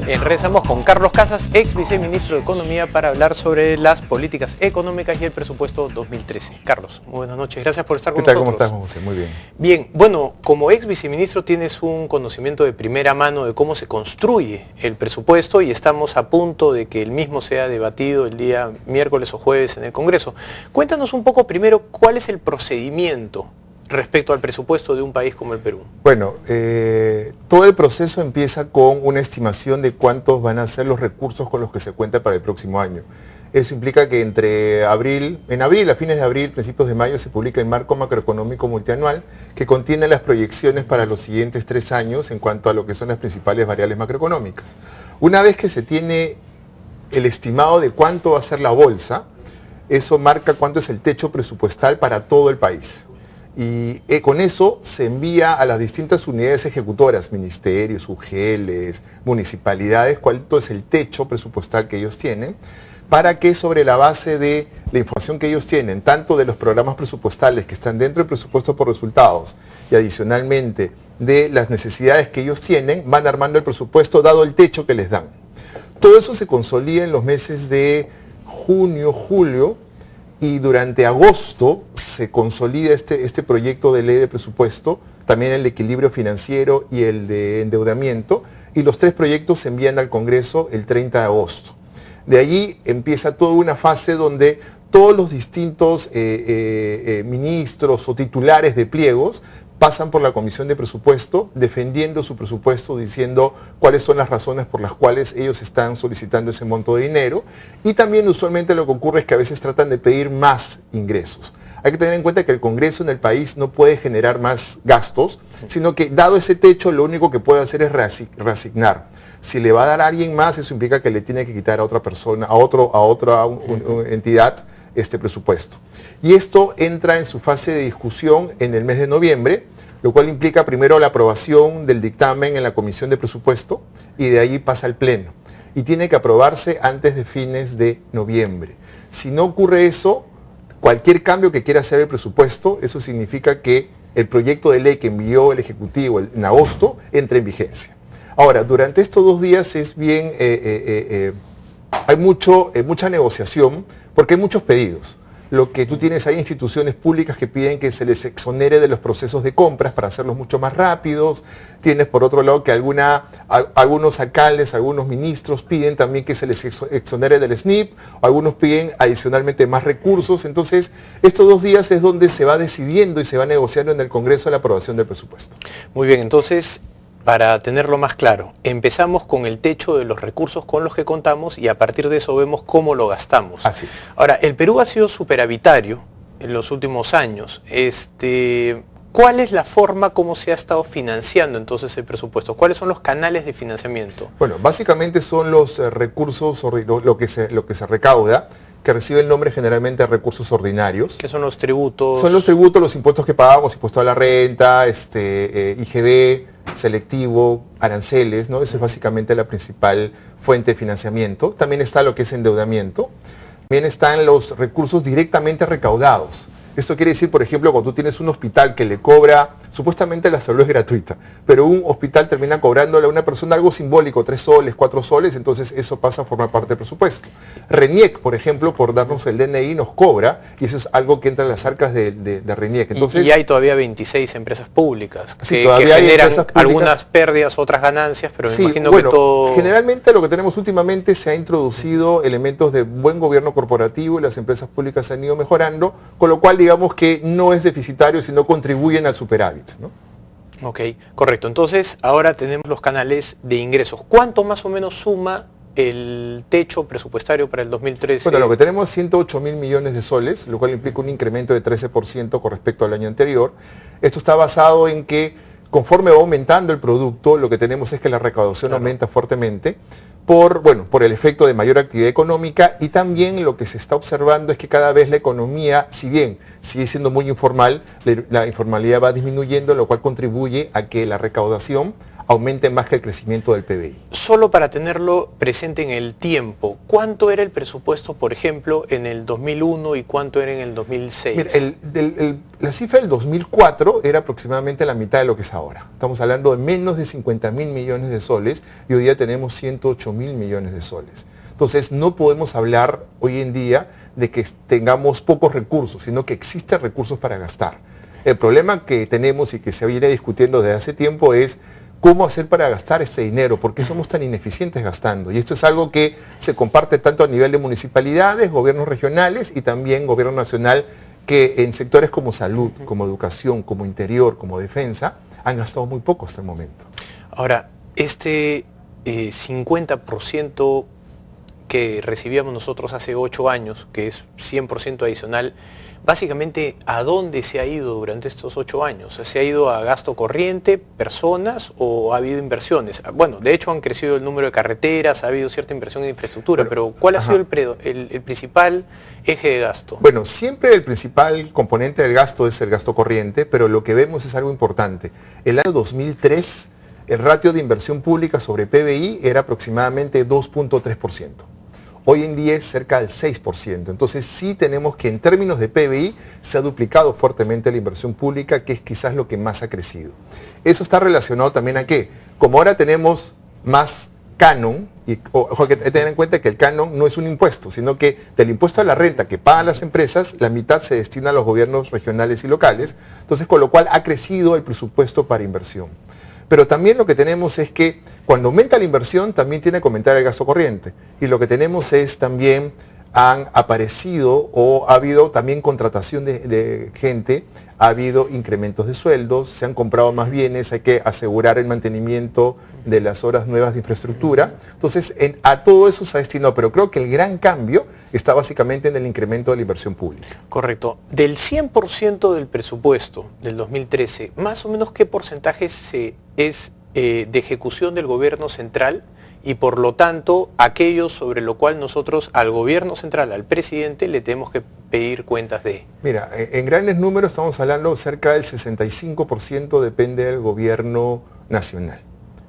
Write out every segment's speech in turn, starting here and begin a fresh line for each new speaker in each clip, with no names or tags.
Regresamos con Carlos Casas, ex viceministro de Economía, para hablar sobre las políticas económicas y el presupuesto 2013. Carlos, muy buenas noches, gracias por estar con nosotros.
¿Cómo estás, José? Muy bien.
Bien, bueno, como ex viceministro tienes un conocimiento de primera mano de cómo se construye el presupuesto y estamos a punto de que el mismo sea debatido el día miércoles o jueves en el Congreso. Cuéntanos un poco primero cuál es el procedimiento respecto al presupuesto de un país como el Perú.
Bueno, todo el proceso empieza con una estimación de cuántos van a ser los recursos con los que se cuenta para el próximo año. Eso implica que a fines de abril, principios de mayo, se publica el marco macroeconómico multianual que contiene las proyecciones para los siguientes 3 años en cuanto a lo que son las principales variables macroeconómicas. Una vez que se tiene el estimado de cuánto va a ser la bolsa, eso marca cuánto es el techo presupuestal para todo el país. Y con eso se envía a las distintas unidades ejecutoras, ministerios, UGELs, municipalidades, cuánto es el techo presupuestal que ellos tienen, para que sobre la base de la información que ellos tienen, tanto de los programas presupuestales que están dentro del presupuesto por resultados y adicionalmente de las necesidades que ellos tienen, van armando el presupuesto dado el techo que les dan. Todo eso se consolida en los meses de junio, julio, y durante agosto se consolida este proyecto de ley de presupuesto, también el de equilibrio financiero y el de endeudamiento, y los 3 proyectos se envían al Congreso el 30 de agosto. De allí empieza toda una fase donde todos los distintos ministros o titulares de pliegos pasan por la Comisión de Presupuesto defendiendo su presupuesto, diciendo cuáles son las razones por las cuales ellos están solicitando ese monto de dinero, y también usualmente lo que ocurre es que a veces tratan de pedir más ingresos. Hay que tener en cuenta que el Congreso en el país no puede generar más gastos, sino que dado ese techo lo único que puede hacer es reasignar. Si le va a dar a alguien más, eso implica que le tiene que quitar a otra persona, a otra entidad, este presupuesto. Y esto entra en su fase de discusión en el mes de noviembre, lo cual implica primero la aprobación del dictamen en la Comisión de Presupuesto y de ahí pasa al Pleno. Y tiene que aprobarse antes de fines de noviembre. Si no ocurre eso, cualquier cambio que quiera hacer el presupuesto, eso significa que el proyecto de ley que envió el Ejecutivo en agosto entre en vigencia. Ahora, durante estos 2 días es bien, hay mucha negociación, porque hay muchos pedidos. Lo que tú tienes, hay instituciones públicas que piden que se les exonere de los procesos de compras para hacerlos mucho más rápidos. Tienes por otro lado que algunos alcaldes, algunos ministros piden también que se les exonere del SNIP, algunos piden adicionalmente más recursos. Entonces, estos 2 días es donde se va decidiendo y se va negociando en el Congreso la aprobación del presupuesto.
Muy bien, entonces, para tenerlo más claro, empezamos con el techo de los recursos con los que contamos y a partir de eso vemos cómo lo gastamos.
Así es.
Ahora, el Perú ha sido superavitario en los últimos años. ¿Cuál es la forma como se ha estado financiando entonces el presupuesto? ¿Cuáles son los canales de financiamiento?
Bueno, básicamente son los recursos, lo que se recauda, que recibe el nombre generalmente de recursos ordinarios.
¿Qué son los tributos?
Son los tributos, los impuestos que pagamos, impuesto a la renta, IGB, selectivo, aranceles, ¿no? Esa es básicamente la principal fuente de financiamiento. También está lo que es endeudamiento. También están los recursos directamente recaudados. Esto quiere decir, por ejemplo, cuando tú tienes un hospital que le cobra, supuestamente la salud es gratuita, pero un hospital termina cobrándole a una persona algo simbólico, 3 soles, 4 soles, entonces eso pasa a formar parte del presupuesto. RENIEC, por ejemplo, por darnos el DNI nos cobra, y eso es algo que entra en las arcas de RENIEC. Entonces,
y hay todavía 26 empresas públicas
sí,
que generan algunas pérdidas, otras ganancias, pero me imagino que todo...
Generalmente lo que tenemos últimamente se ha introducido elementos de buen gobierno corporativo y las empresas públicas han ido mejorando, con lo cual digamos que no es deficitario, sino contribuyen al superávit, ¿no?
Ok, correcto. Entonces, ahora tenemos los canales de ingresos. ¿Cuánto más o menos suma el techo presupuestario para el 2013?
Bueno, lo que tenemos es 108.000 millones de soles, lo cual implica un incremento de 13% con respecto al año anterior. Esto está basado en que conforme va aumentando el producto, lo que tenemos es que la recaudación aumenta fuertemente por el efecto de mayor actividad económica, y también lo que se está observando es que cada vez la economía, si bien sigue siendo muy informal, la informalidad va disminuyendo, lo cual contribuye a que la recaudación aumente más que el crecimiento del PBI.
Solo para tenerlo presente en el tiempo, ¿cuánto era el presupuesto, por ejemplo, en el 2001 y cuánto era en el 2006?
Mira, la cifra del 2004 era aproximadamente la mitad de lo que es ahora. Estamos hablando de menos de 50.000 millones de soles y hoy día tenemos 108.000 millones de soles. Entonces no podemos hablar hoy en día de que tengamos pocos recursos, sino que existen recursos para gastar. El problema que tenemos y que se viene discutiendo desde hace tiempo es cómo hacer para gastar este dinero, por qué somos tan ineficientes gastando. Y esto es algo que se comparte tanto a nivel de municipalidades, gobiernos regionales y también gobierno nacional, que en sectores como salud, como educación, como interior, como defensa, han gastado muy poco hasta el momento.
Ahora, este 50% que recibíamos nosotros hace 8 años, que es 100% adicional, básicamente, ¿a dónde se ha ido durante estos 8 años? ¿Se ha ido a gasto corriente, personas o ha habido inversiones? Bueno, de hecho han crecido el número de carreteras, ha habido cierta inversión en infraestructura, pero ¿cuál ha sido el principal eje de gasto?
Bueno, siempre el principal componente del gasto es el gasto corriente, pero lo que vemos es algo importante. El año 2003, el ratio de inversión pública sobre PBI era aproximadamente 2.3%. Hoy en día es cerca del 6%. Entonces sí tenemos que en términos de PBI se ha duplicado fuertemente la inversión pública, que es quizás lo que más ha crecido. Eso está relacionado también a que, como ahora tenemos más canon, y ojo, hay que tener en cuenta que el canon no es un impuesto, sino que del impuesto a la renta que pagan las empresas, la mitad se destina a los gobiernos regionales y locales, entonces con lo cual ha crecido el presupuesto para inversión. Pero también lo que tenemos es que cuando aumenta la inversión también tiene que aumentar el gasto corriente. Y lo que tenemos es también han aparecido o ha habido también contratación de gente, ha habido incrementos de sueldos, se han comprado más bienes, hay que asegurar el mantenimiento de las horas nuevas de infraestructura. Entonces a todo eso se ha destinado, pero creo que el gran cambio está básicamente en el incremento de la inversión pública.
Correcto. Del 100% del presupuesto del 2013, más o menos qué porcentaje es de ejecución del gobierno central y por lo tanto aquello sobre lo cual nosotros al gobierno central, al presidente, le tenemos que pedir cuentas de.
Mira, en grandes números estamos hablando cerca del 65% depende del gobierno nacional.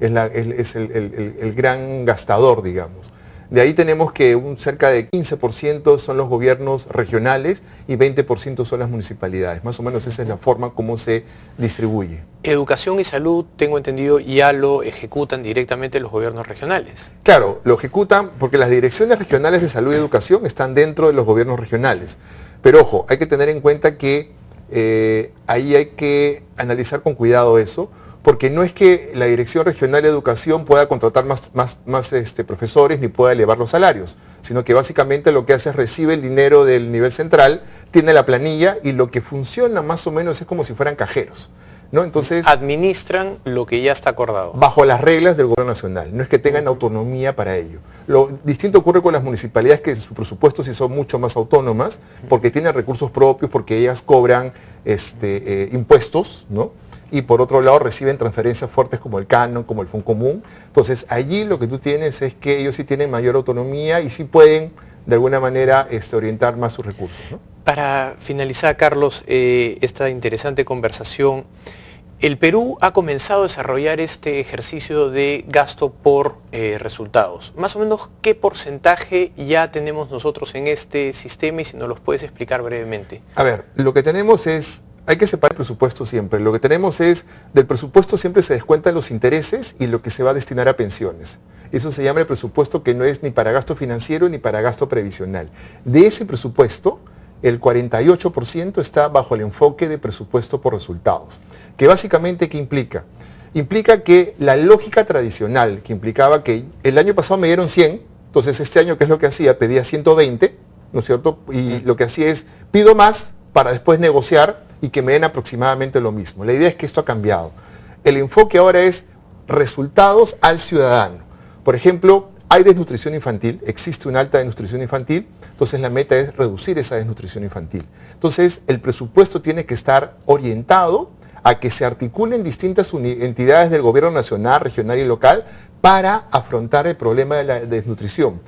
Es el gran gastador, digamos. De ahí tenemos que cerca de 15% son los gobiernos regionales y 20% son las municipalidades. Más o menos esa es la forma como se distribuye.
Educación y salud, tengo entendido, ya lo ejecutan directamente los gobiernos regionales.
Claro, lo ejecutan porque las direcciones regionales de salud y educación están dentro de los gobiernos regionales. Pero ojo, hay que tener en cuenta que ahí hay que analizar con cuidado eso, porque no es que la Dirección Regional de Educación pueda contratar más profesores ni pueda elevar los salarios, sino que básicamente lo que hace es recibe el dinero del nivel central, tiene la planilla y lo que funciona más o menos es como si fueran cajeros, ¿no? Entonces,
administran lo que ya está acordado.
Bajo las reglas del gobierno nacional, no es que tengan autonomía para ello. Lo distinto ocurre con las municipalidades, que sus presupuestos sí son mucho más autónomas, porque tienen recursos propios, porque ellas cobran impuestos, ¿no? Y por otro lado reciben transferencias fuertes como el canon, como el Foncomún. Entonces allí lo que tú tienes es que ellos sí tienen mayor autonomía y sí pueden de alguna manera orientar más sus recursos, ¿no?
Para finalizar, Carlos, esta interesante conversación, el Perú ha comenzado a desarrollar este ejercicio de gasto por resultados. Más o menos, ¿qué porcentaje ya tenemos nosotros en este sistema? Y si nos los puedes explicar brevemente.
A ver, lo que tenemos es... Hay que separar el presupuesto siempre. Lo que tenemos es, del presupuesto siempre se descuentan los intereses y lo que se va a destinar a pensiones. Eso se llama el presupuesto, que no es ni para gasto financiero ni para gasto previsional. De ese presupuesto, el 48% está bajo el enfoque de presupuesto por resultados. Que básicamente, ¿qué implica? Implica que la lógica tradicional, que implicaba que el año pasado me dieron 100, entonces este año, ¿qué es lo que hacía? Pedía 120, ¿no es cierto? Y lo que hacía es, pido más para después negociar y que me den aproximadamente lo mismo. La idea es que esto ha cambiado. El enfoque ahora es resultados al ciudadano. Por ejemplo, hay desnutrición infantil, existe una alta desnutrición infantil, entonces la meta es reducir esa desnutrición infantil. Entonces el presupuesto tiene que estar orientado a que se articulen distintas entidades del gobierno nacional, regional y local para afrontar el problema de la desnutrición,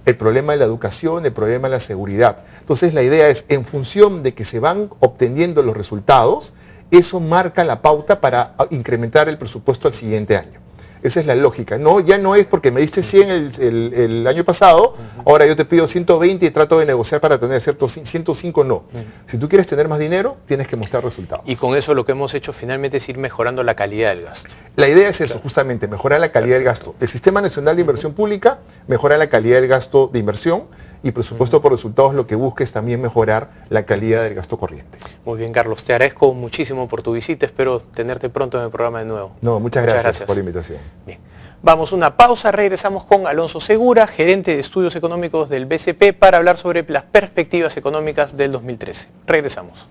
el problema de la educación, el problema de la seguridad. Entonces la idea es, en función de que se van obteniendo los resultados, eso marca la pauta para incrementar el presupuesto al siguiente año. Esa es la lógica. No, ya no es porque me diste 100 el año pasado, ahora yo te pido 120 y trato de negociar para tener ciertos 105, no. Si tú quieres tener más dinero, tienes que mostrar resultados.
Y con eso lo que hemos hecho finalmente es ir mejorando la calidad del gasto.
La idea es eso, justamente, mejorar la calidad del gasto. El Sistema Nacional de Inversión Pública mejora la calidad del gasto de inversión y presupuesto por resultados lo que busca es también mejorar la calidad del gasto corriente.
Muy bien, Carlos, te agradezco muchísimo por tu visita, espero tenerte pronto en el programa de nuevo.
No, muchas gracias por la invitación.
Bien. Vamos a una pausa, regresamos con Alonso Segura, gerente de estudios económicos del BCP, para hablar sobre las perspectivas económicas del 2013. Regresamos.